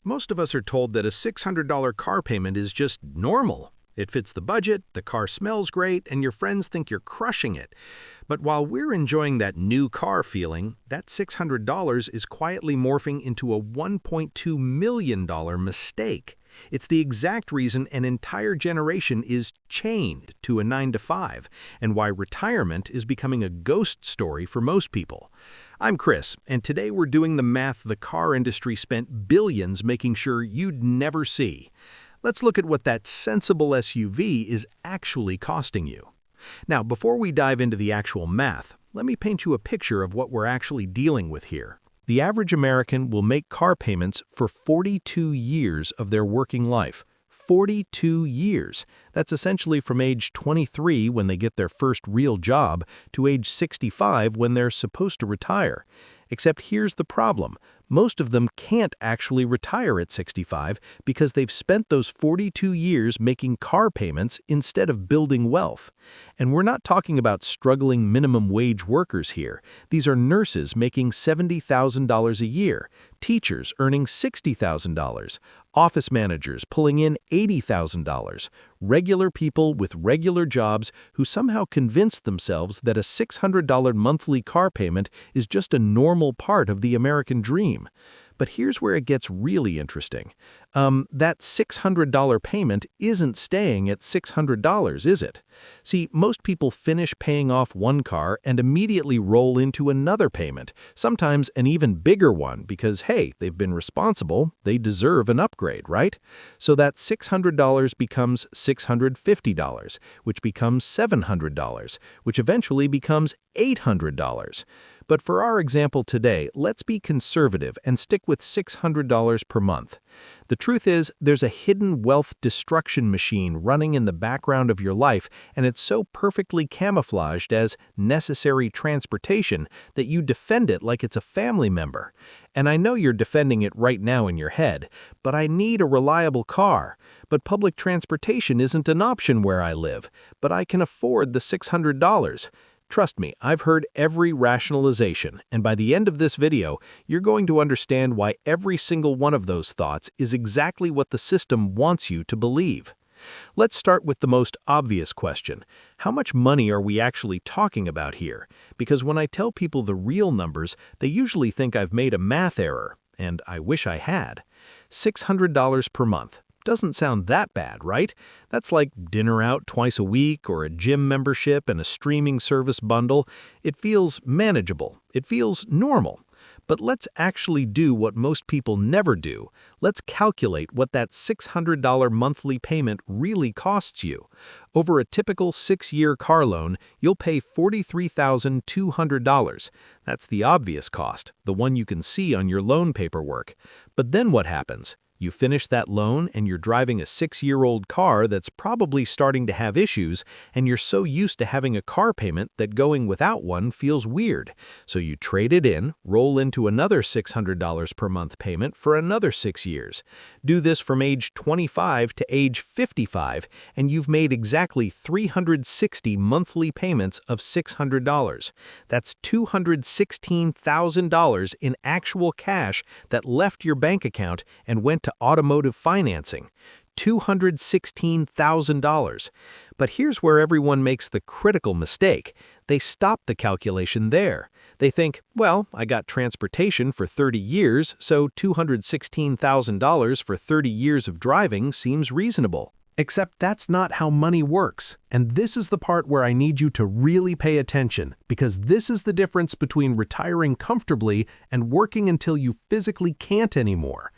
Most of us are told that a $600 car payment is just normal. It fits the budget, the car smells great, and your friends think you're crushing it. But while we're enjoying that new car feeling, that $600 is quietly morphing into a $1.2 million mistake. It's the exact reason an entire generation is chained to a 9-to-5, and why retirement is becoming a ghost story for most people. I'm Chris, and today we're doing the math the car industry spent billions making sure you'd never see. Let's look at what that sensible SUV is actually costing you. Now, before we dive into the actual math, let me paint you a picture of what we're actually dealing with here. The average American will make car payments for 42 years of their working life. 42 years. That's essentially from age 23 when they get their first real job to age 65 when they're supposed to retire. Except here's the problem. Most of them can't actually retire at 65 because they've spent those 42 years making car payments instead of building wealth. And we're not talking about struggling minimum wage workers here. These are nurses making $70,000 a year, teachers earning $60,000, office managers pulling in $80,000, regular people with regular jobs who somehow convinced themselves that a $600 monthly car payment is just a normal part of the American dream. But here's where it gets really interesting. That $600 payment isn't staying at $600, is it? See, most people finish paying off one car and immediately roll into another payment, sometimes an even bigger one because, hey, they've been responsible, they deserve an upgrade, right? So that $600 becomes $650, which becomes $700, which eventually becomes $800. But for our example today, let's be conservative and stick with $600 per month. The truth is, there's a hidden wealth destruction machine running in the background of your life, and it's so perfectly camouflaged as necessary transportation that you defend it like it's a family member. And I know you're defending it right now in your head, but I need a reliable car. But public transportation isn't an option where I live, but I can afford the $600. Trust me, I've heard every rationalization, and by the end of this video, you're going to understand why every single one of those thoughts is exactly what the system wants you to believe. Let's start with the most obvious question. How much money are we actually talking about here? Because when I tell people the real numbers, they usually think I've made a math error, and I wish I had. $600 per month. Doesn't sound that bad, right? That's like dinner out twice a week or a gym membership and a streaming service bundle. It feels manageable. It feels normal. But let's actually do what most people never do. Let's calculate what that $600 monthly payment really costs you. Over a typical 6-year car loan, you'll pay $43,200. That's the obvious cost, the one you can see on your loan paperwork. But then what happens? You finish that loan and you're driving a 6-year-old car that's probably starting to have issues, and you're so used to having a car payment that going without one feels weird. So you trade it in, roll into another $600 per month payment for another 6 years. Do this from age 25 to age 55, and you've made exactly 360 monthly payments of $600. That's $216,000 in actual cash that left your bank account and went to automotive financing. $216,000. But here's where everyone makes the critical mistake. They stop the calculation there. They think, well, I got transportation for 30 years, so $216,000 for 30 years of driving seems reasonable. Except that's not how money works. And this is the part where I need you to really pay attention, because this is the difference between retiring comfortably and working until you physically can't anymore.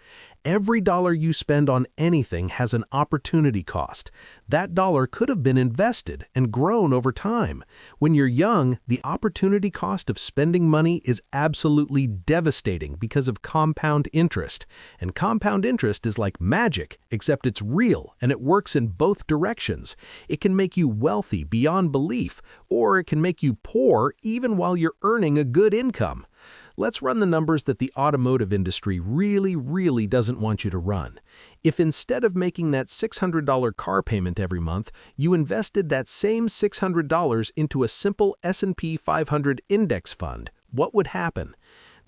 Every dollar you spend on anything has an opportunity cost. That dollar could have been invested and grown over time. When you're young, the opportunity cost of spending money is absolutely devastating because of compound interest. And compound interest is like magic, except it's real and it works in both directions. It can make you wealthy beyond belief, or it can make you poor even while you're earning a good income. Let's run the numbers that the automotive industry really doesn't want you to run. If instead of making that $600 car payment every month, you invested that same $600 into a simple S&P 500 index fund, what would happen?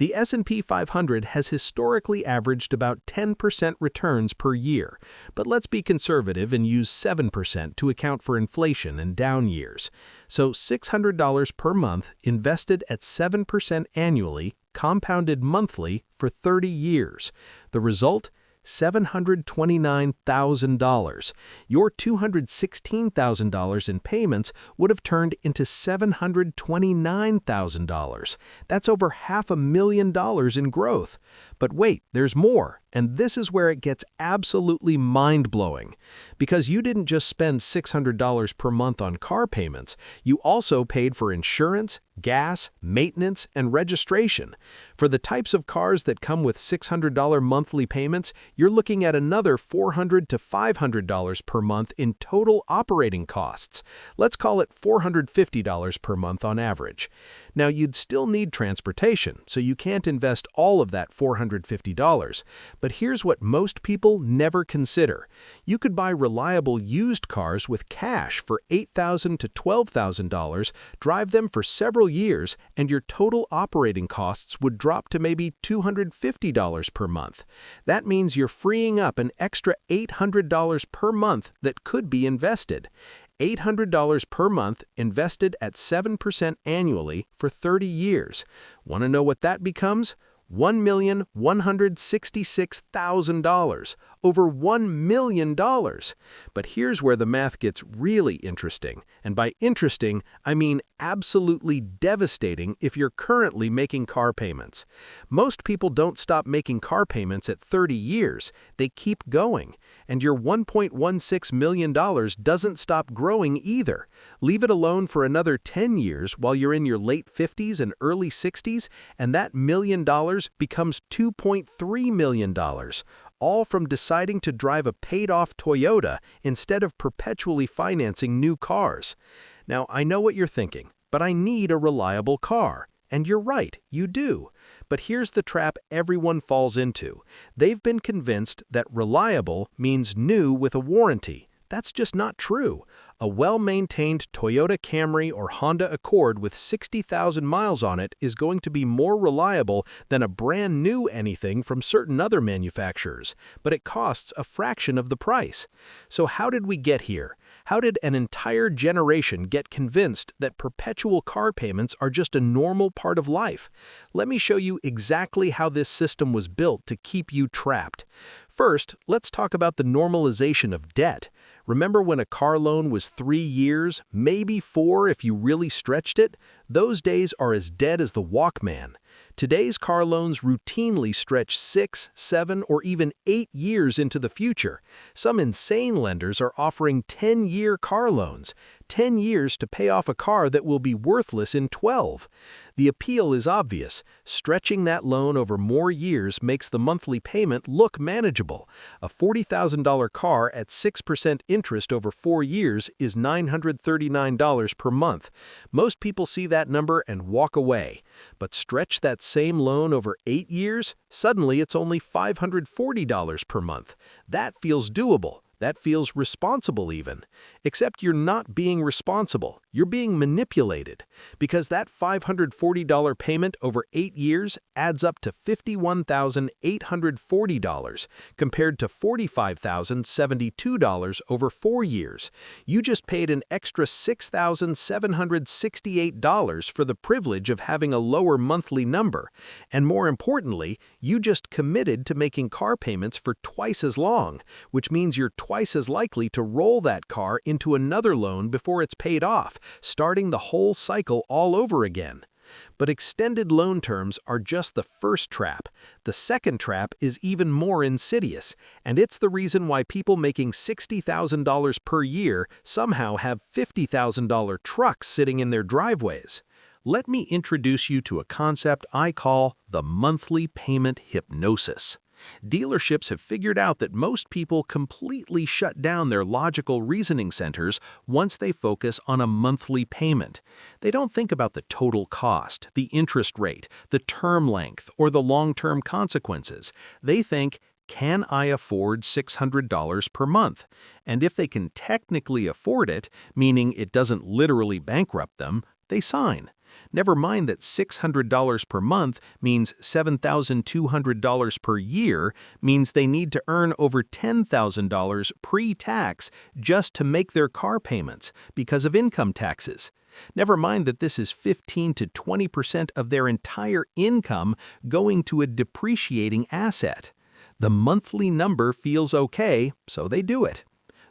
The S&P 500 has historically averaged about 10% returns per year, but let's be conservative and use 7% to account for inflation and down years. So $600 per month invested at 7% annually, compounded monthly for 30 years. The result? $729,000. Your $216,000 in payments would have turned into $729,000. That's over $500,000 in growth. But wait, there's more, and this is where it gets absolutely mind-blowing. Because you didn't just spend $600 per month on car payments, you also paid for insurance, gas, maintenance, and registration. For the types of cars that come with $600 monthly payments, you're looking at another $400 to $500 per month in total operating costs. Let's call it $450 per month on average. Now, you'd still need transportation, so you can't invest all of that $450. But here's what most people never consider. You could buy reliable used cars with cash for $8,000 to $12,000, drive them for several years, and your total operating costs would drop to maybe $250 per month. That means you're freeing up an extra $800 per month that could be invested. $800 per month invested at 7% annually for 30 years. Want to know what that becomes? $1,166,000, over $1 million. But here's where the math gets really interesting. And by interesting, I mean absolutely devastating if you're currently making car payments. Most people don't stop making car payments at 30 years. They keep going. And your $1.16 million doesn't stop growing either. Leave it alone for another 10 years while you're in your late 50s and early 60s, and that $1 million becomes $2.3 million, all from deciding to drive a paid-off Toyota instead of perpetually financing new cars. Now, I know what you're thinking, but I need a reliable car. And you're right, you do. But here's the trap everyone falls into. They've been convinced that reliable means new with a warranty. That's just not true. A well-maintained Toyota Camry or Honda Accord with 60,000 miles on it is going to be more reliable than a brand new anything from certain other manufacturers, but it costs a fraction of the price. So how did we get here? How did an entire generation get convinced that perpetual car payments are just a normal part of life? Let me show you exactly how this system was built to keep you trapped. First, let's talk about the normalization of debt. Remember when a car loan was 3 years, maybe 4 if you really stretched it? Those days are as dead as the Walkman. Today's car loans routinely stretch 6, 7, or even 8 years into the future. Some insane lenders are offering 10-year car loans, 10 years to pay off a car that will be worthless in 12. The appeal is obvious. Stretching that loan over more years makes the monthly payment look manageable. A $40,000 car at 6% interest over 4 years is $939 per month. Most people see that number and walk away. But stretch that same loan over 8 years, suddenly it's only $540 per month. That feels doable. That feels responsible even. Except you're not being responsible. You're being manipulated. Because that $540 payment over 8 years adds up to $51,840 compared to $45,072 over 4 years. You just paid an extra $6,768 for the privilege of having a lower monthly number. And more importantly, you just committed to making car payments for twice as long, which means you're twice as likely to roll that car into another loan before it's paid off, starting the whole cycle all over again. But extended loan terms are just the first trap. The second trap is even more insidious, and it's the reason why people making $60,000 per year somehow have $50,000 trucks sitting in their driveways. Let me introduce you to a concept I call the monthly payment hypnosis. Dealerships have figured out that most people completely shut down their logical reasoning centers once they focus on a monthly payment. They don't think about the total cost, the interest rate, the term length, or the long-term consequences. They think, can I afford $600 per month? And if they can technically afford it, meaning it doesn't literally bankrupt them, they sign. Never mind that $600 per month means $7,200 per year, means they need to earn over $10,000 pre-tax just to make their car payments because of income taxes. Never mind that this is 15 to 20% of their entire income going to a depreciating asset. The monthly number feels okay, so they do it.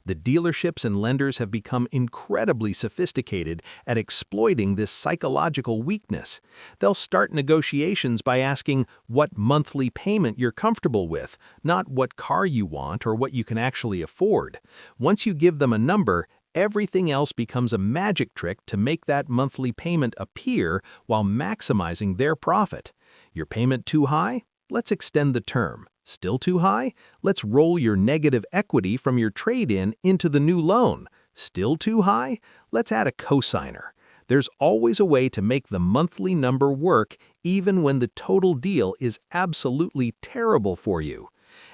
The dealerships and lenders have become incredibly sophisticated at exploiting this psychological weakness. They'll start negotiations by asking what monthly payment you're comfortable with, not what car you want or what you can actually afford. Once you give them a number, everything else becomes a magic trick to make that monthly payment appear while maximizing their profit. Your payment too high? Let's extend the term. Still too high? Let's roll your negative equity from your trade-in into the new loan. Still too high? Let's add a cosigner. There's always a way to make the monthly number work even when the total deal is absolutely terrible for you.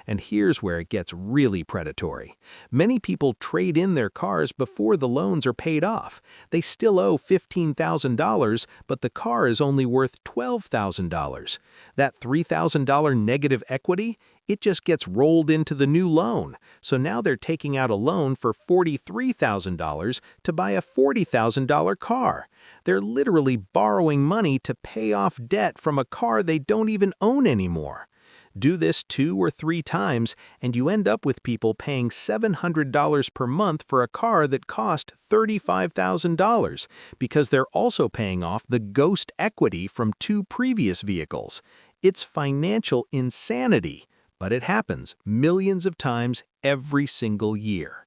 And here's where it gets really predatory. Many people trade in their cars before the loans are paid off. They still owe $15,000, but the car is only worth $12,000. That $3,000 negative equity, it just gets rolled into the new loan. So now they're taking out a loan for $43,000 to buy a $40,000 car. They're literally borrowing money to pay off debt from a car they don't even own anymore. Do this 2 or 3 times, and you end up with people paying $700 per month for a car that cost $35,000 because they're also paying off the ghost equity from 2 previous vehicles. It's financial insanity, but it happens millions of times every single year.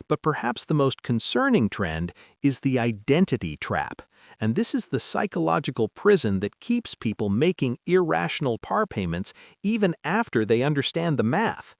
But perhaps the most concerning trend is the identity trap. And this is the psychological prison that keeps people making irrational car payments even after they understand the math.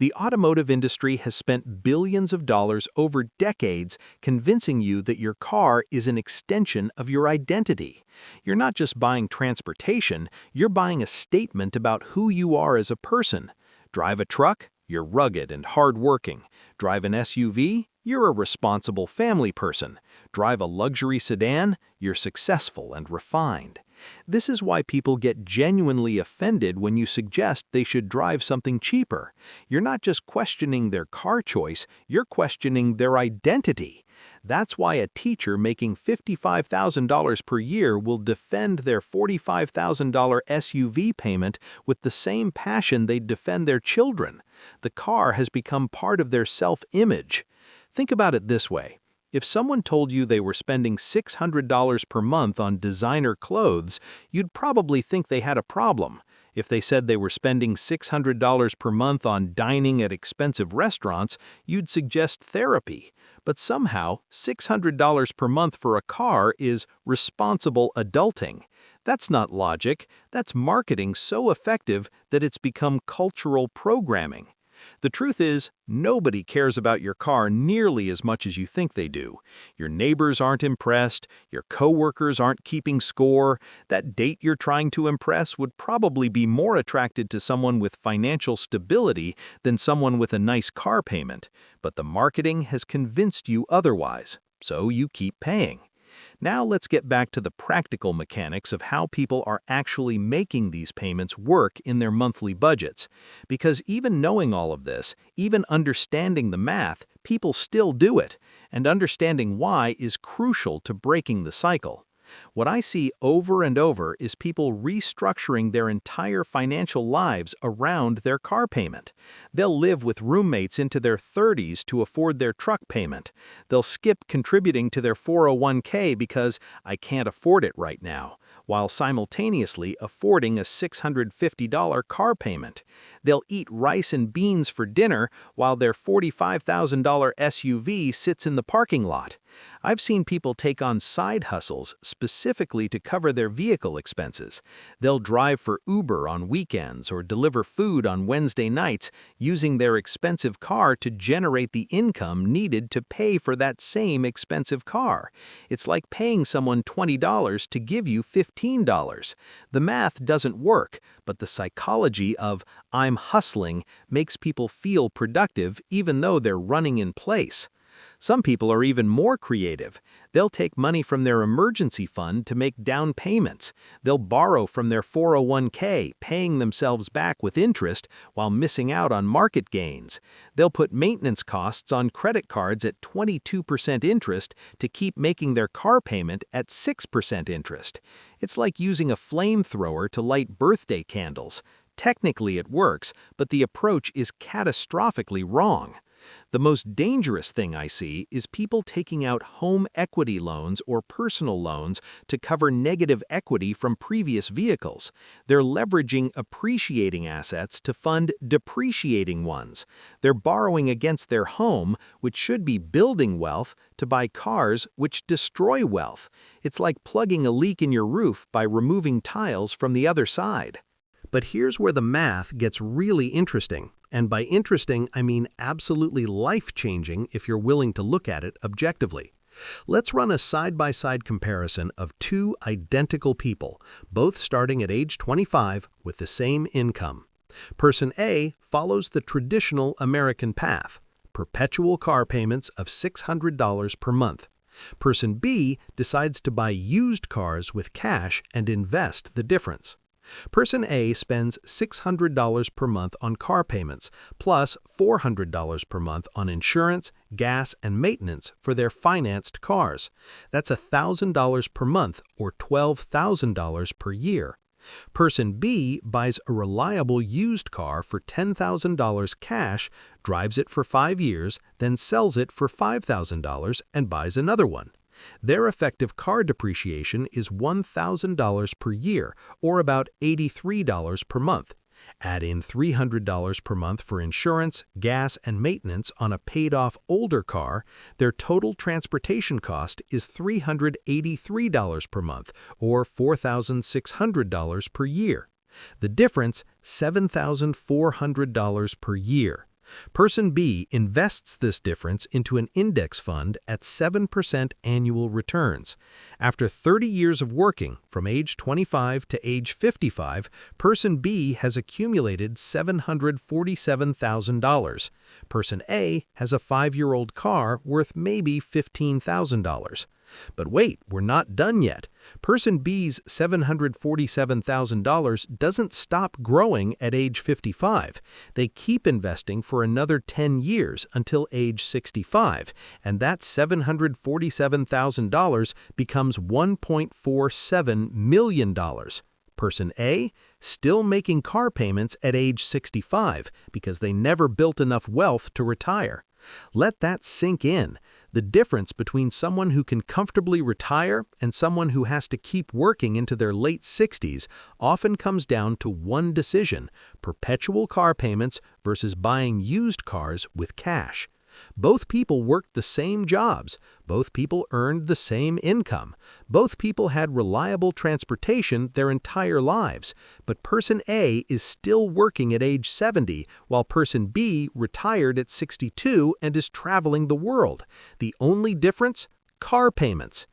The automotive industry has spent billions of dollars over decades convincing you that your car is an extension of your identity. You're not just buying transportation, you're buying a statement about who you are as a person. Drive a truck? You're rugged and hardworking. Drive an SUV? You're a responsible family person. Drive a luxury sedan? You're successful and refined. This is why people get genuinely offended when you suggest they should drive something cheaper. You're not just questioning their car choice, you're questioning their identity. That's why a teacher making $55,000 per year will defend their $45,000 SUV payment with the same passion they'd defend their children. The car has become part of their self-image. Think about it this way. If someone told you they were spending $600 per month on designer clothes, you'd probably think they had a problem. If they said they were spending $600 per month on dining at expensive restaurants, you'd suggest therapy. But somehow, $600 per month for a car is responsible adulting. That's not logic, that's marketing so effective that it's become cultural programming. The truth is, nobody cares about your car nearly as much as you think they do. Your neighbors aren't impressed, your coworkers aren't keeping score. That date you're trying to impress would probably be more attracted to someone with financial stability than someone with a nice car payment. But the marketing has convinced you otherwise, so you keep paying. Now let's get back to the practical mechanics of how people are actually making these payments work in their monthly budgets. Because even knowing all of this, even understanding the math, people still do it, and understanding why is crucial to breaking the cycle. What I see over and over is people restructuring their entire financial lives around their car payment. They'll live with roommates into their 30s to afford their truck payment. They'll skip contributing to their 401k because I can't afford it right now, while simultaneously affording a $650 car payment. They'll eat rice and beans for dinner while their $45,000 SUV sits in the parking lot. I've seen people take on side hustles specifically to cover their vehicle expenses. They'll drive for Uber on weekends or deliver food on Wednesday nights using their expensive car to generate the income needed to pay for that same expensive car. It's like paying someone $20 to give you $15. The math doesn't work, but the psychology of "I'm hustling" makes people feel productive even though they're running in place. Some people are even more creative. They'll take money from their emergency fund to make down payments. They'll borrow from their 401k, paying themselves back with interest while missing out on market gains. They'll put maintenance costs on credit cards at 22% interest to keep making their car payment at 6% interest. It's like using a flamethrower to light birthday candles. Technically it works, but the approach is catastrophically wrong. The most dangerous thing I see is people taking out home equity loans or personal loans to cover negative equity from previous vehicles. They're leveraging appreciating assets to fund depreciating ones. They're borrowing against their home, which should be building wealth, to buy cars which destroy wealth. It's like plugging a leak in your roof by removing tiles from the other side. But here's where the math gets really interesting. And by interesting, I mean absolutely life-changing if you're willing to look at it objectively. Let's run a side-by-side comparison of two identical people, both starting at age 25 with the same income. Person A follows the traditional American path, perpetual car payments of $600 per month. Person B decides to buy used cars with cash and invest the difference. Person A spends $600 per month on car payments, plus $400 per month on insurance, gas, and maintenance for their financed cars. That's $1,000 per month or $12,000 per year. Person B buys a reliable used car for $10,000 cash, drives it for 5 years, then sells it for $5,000 and buys another one. Their effective car depreciation is $1,000 per year, or about $83 per month. Add in $300 per month for insurance, gas, and maintenance on a paid-off older car, their total transportation cost is $383 per month, or $4,600 per year. The difference, $7,400 per year. Person B invests this difference into an index fund at 7% annual returns. After 30 years of working, from age 25 to age 55, Person B has accumulated $747,000. Person A has a 5-year-old car worth maybe $15,000. But wait, we're not done yet. Person B's $747,000 doesn't stop growing at age 55. They keep investing for another 10 years until age 65, and that $747,000 becomes $1.47 million. Person A, still making car payments at age 65 because they never built enough wealth to retire. Let that sink in. The difference between someone who can comfortably retire and someone who has to keep working into their late 60s often comes down to one decision: perpetual car payments versus buying used cars with cash. Both people worked the same jobs. Both people earned the same income. Both people had reliable transportation their entire lives. But Person A is still working at age 70, while Person B retired at 62 and is traveling the world. The only difference? Car payments.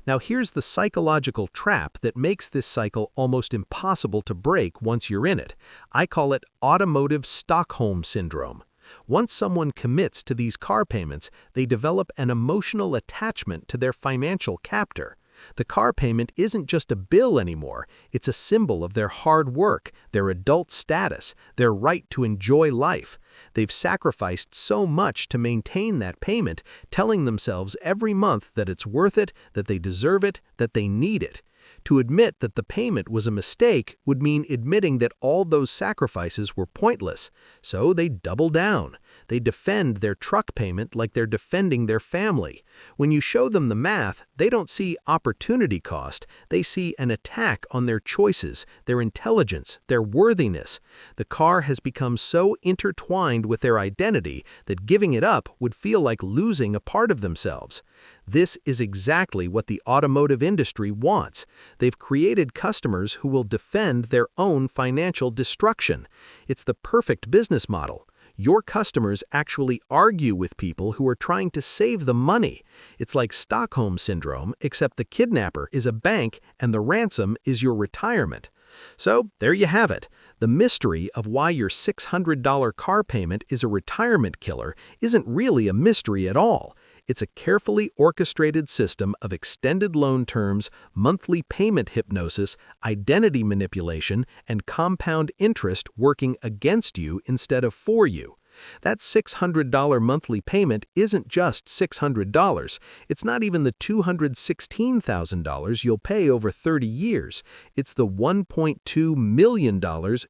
Now here's the psychological trap that makes this cycle almost impossible to break once you're in it. I call it automotive Stockholm syndrome. Once someone commits to these car payments, they develop an emotional attachment to their financial captor. The car payment isn't just a bill anymore, it's a symbol of their hard work, their adult status, their right to enjoy life. They've sacrificed so much to maintain that payment, telling themselves every month that it's worth it, that they deserve it, that they need it. To admit that the payment was a mistake would mean admitting that all those sacrifices were pointless. So they double down. They defend their truck payment like they're defending their family. When you show them the math, they don't see opportunity cost. They see an attack on their choices, their intelligence, their worthiness. The car has become so intertwined with their identity that giving it up would feel like losing a part of themselves. This is exactly what the automotive industry wants. They've created customers who will defend their own financial destruction. It's the perfect business model. Your customers actually argue with people who are trying to save them money. It's like Stockholm Syndrome, except the kidnapper is a bank and the ransom is your retirement. So there you have it. The mystery of why your $600 car payment is a retirement killer isn't really a mystery at all. It's a carefully orchestrated system of extended loan terms, monthly payment hypnosis, identity manipulation, and compound interest working against you instead of for you. That $600 monthly payment isn't just $600. It's not even the $216,000 you'll pay over 30 years. It's the $1.2 million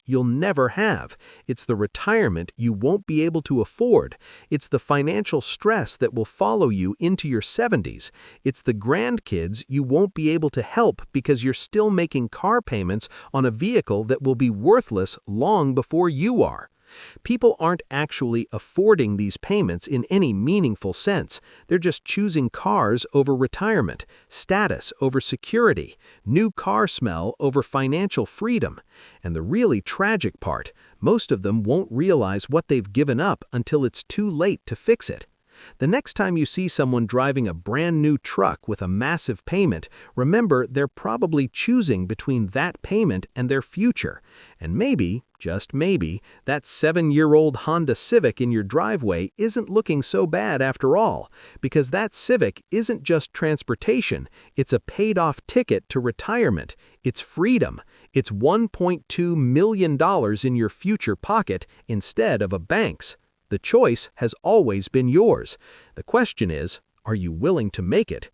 you'll never have. It's the retirement you won't be able to afford. It's the financial stress that will follow you into your 70s. It's the grandkids you won't be able to help because you're still making car payments on a vehicle that will be worthless long before you are. People aren't actually affording these payments in any meaningful sense. They're just choosing cars over retirement, status over security, new car smell over financial freedom. And the really tragic part, most of them won't realize what they've given up until it's too late to fix it. The next time you see someone driving a brand new truck with a massive payment, remember they're probably choosing between that payment and their future. And maybe, just maybe, that 7-year-old Honda Civic in your driveway isn't looking so bad after all, because that Civic isn't just transportation, it's a paid-off ticket to retirement, it's freedom, it's $1.2 million in your future pocket instead of a bank's. The choice has always been yours. The question is, are you willing to make it?